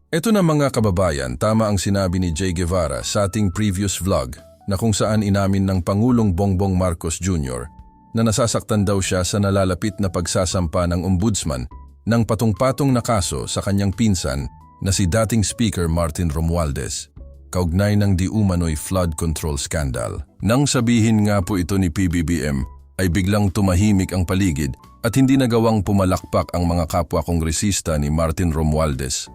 Eto na mga kababayan, tama ang sinabi ni Jay Guevara sa ating previous vlog na kung saan inamin ng Pangulong Bongbong Marcos Jr. na nasasaktan daw siya sa nalalapit na pagsasampa ng ombudsman ng patong-patong na kaso sa kanyang pinsan na si dating Speaker Martin Romualdez, kaugnay ng di umano'y flood control scandal. Nang sabihin nga po ito ni PBBM, ay biglang tumahimik ang paligid at hindi nagawang pumalakpak ang mga kapwa kongresista ni Martin Romualdez.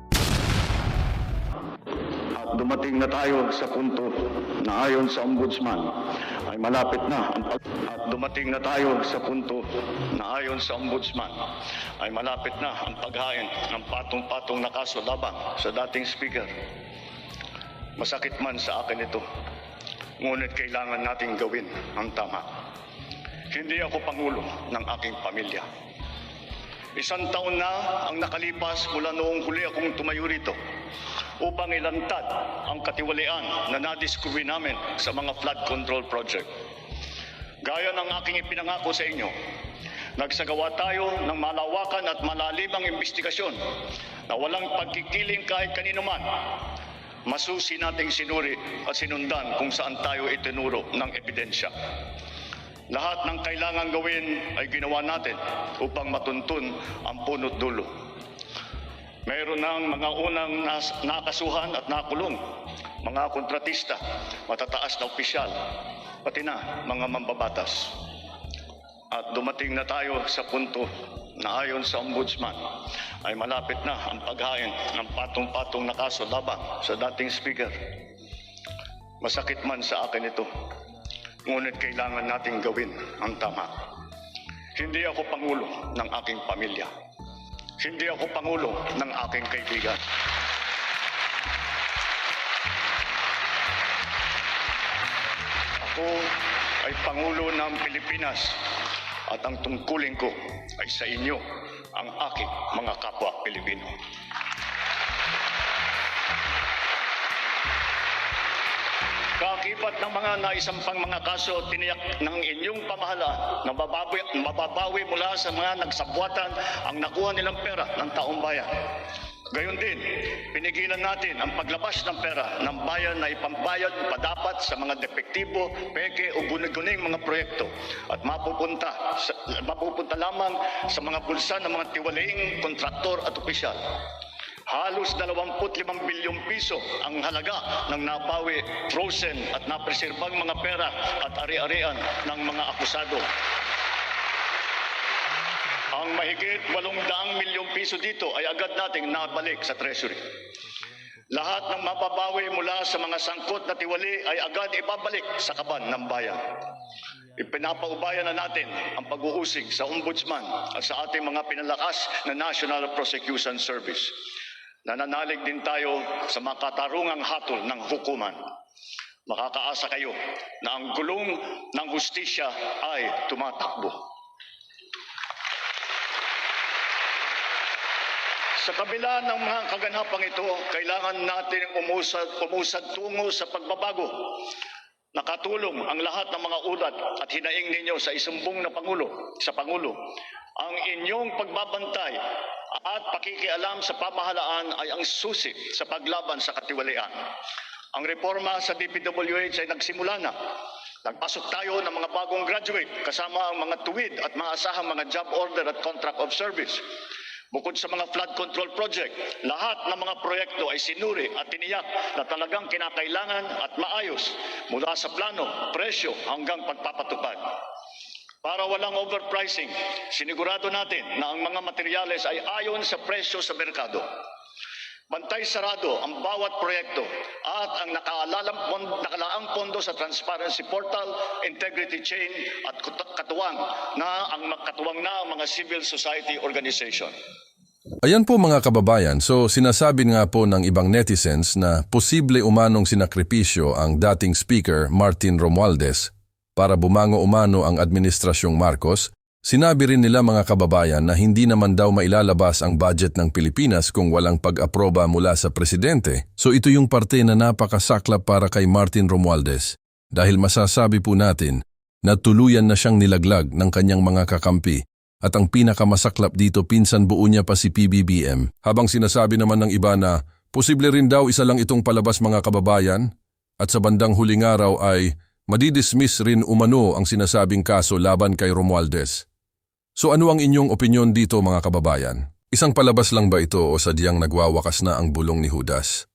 Dumating na tayo sa punto na ayon sa ombudsman ay malapit na ang paghain ng patong-patong na kaso laban sa dating speaker. Masakit man sa akin ito, ngunit kailangan nating gawin ang tama. Hindi ako pangulo ng aking pamilya. 1 taon na ang nakalipas mula noong huli akong tumayo rito upang ilantad ang katiwalian na nadiskubre namin sa mga flood control project. Gaya ng aking ipinangako sa inyo, nagsagawa tayo ng malawakan at malalimang investigasyon na walang pagkikiling kahit kanino man. Masusi nating sinuri at sinundan kung saan tayo itinuro ng ebidensya. Lahat ng kailangan gawin ay ginawa natin upang matuntun ang punot dulo. Mayroon ng mga unang nakasuhan at nakulong, mga kontratista, matataas na opisyal, pati na mga mambabatas. At dumating na tayo sa punto na ayon sa ombudsman ay malapit na ang paghain ng patong-patong na kaso laban sa dating speaker. Masakit man sa akin ito, ngunit kailangan nating gawin ang tama. Hindi ako pangulo ng aking pamilya. Hindi ako pangulo ng aking kaibigan. Ako ay pangulo ng Pilipinas at ang tungkulin ko ay sa inyo, ang aking mga kapwa Pilipino. Kakibat ng mga naisampang mga kaso, tiniyak ng inyong pamahalaan na mababawi mula sa mga nagsabwatan ang nakuha nilang pera ng taong bayan. Gayon din, pinigilan natin ang paglabas ng pera ng bayan na ipambayad padapat sa mga depektibo, peke o guni-guning mga proyekto at mapupunta lamang sa mga bulsa ng mga tiwalaing kontraktor at opisyal. Halos 25 bilyong piso ang halaga ng napawi, frozen at napreserbang mga pera at ari-arian ng mga akusado. Ang mahigit 800 milyong piso dito ay agad nating nabalik sa Treasury. Lahat ng mapapawi mula sa mga sangkot na tiwali ay agad ibabalik sa kaban ng bayan. Ipinapaubaya na natin ang pag-uusig sa ombudsman at sa ating mga pinalakas na National Prosecution Service. Nananalig din tayo sa makatarungang hatol ng hukuman. Makakaasa kayo na ang gulong ng hustisya ay tumatakbo. Sa kabila ng mga kaganapang ito, kailangan natin umusad tungo sa pagbabago. Nakatulong ang lahat ng mga ulat at hinaing ninyo sa isumbong na Pangulo. Ang inyong pagbabantay at pakikialam sa pamahalaan ay ang susi sa paglaban sa katiwalian. Ang reforma sa DPWH ay nagsimula na. Nagpasok tayo ng mga bagong graduate kasama ang mga tuwid at mga asahang mga job order at contract of service. Bukod sa mga flood control project, lahat ng mga proyekto ay sinuri at tiniyak na talagang kinakailangan at maayos mula sa plano, presyo hanggang pagpapatupad. Para walang overpricing, sinigurado natin na ang mga materyales ay ayon sa presyo sa merkado. Bantay sarado ang bawat proyekto at ang nakalaang pondo sa Transparency Portal, Integrity Chain at katuwang na ang mga civil society organization. Ayan po mga kababayan, so sinasabi nga po ng ibang netizens na posible umanong sinakripisyo ang dating Speaker Martin Romualdez para bumango umano ang Administrasyong Marcos. Sinabi rin nila mga kababayan na hindi naman daw mailalabas ang budget ng Pilipinas kung walang pag-aproba mula sa Presidente. So ito yung parte na napakasaklap para kay Martin Romualdez dahil masasabi po natin na tuluyan na siyang nilaglag ng kanyang mga kakampi. At ang pinakamasaklap dito, pinsan buo niya pa si PBBM. Habang sinasabi naman ng iba na Posible rin daw isa lang itong palabas mga kababayan at sa bandang huling araw ay madidismiss rin umano ang sinasabing kaso laban kay Romualdez. So ano ang inyong opinyon dito mga kababayan? Isang palabas lang ba ito o sadyang nagwawakas na ang bulong ni Judas?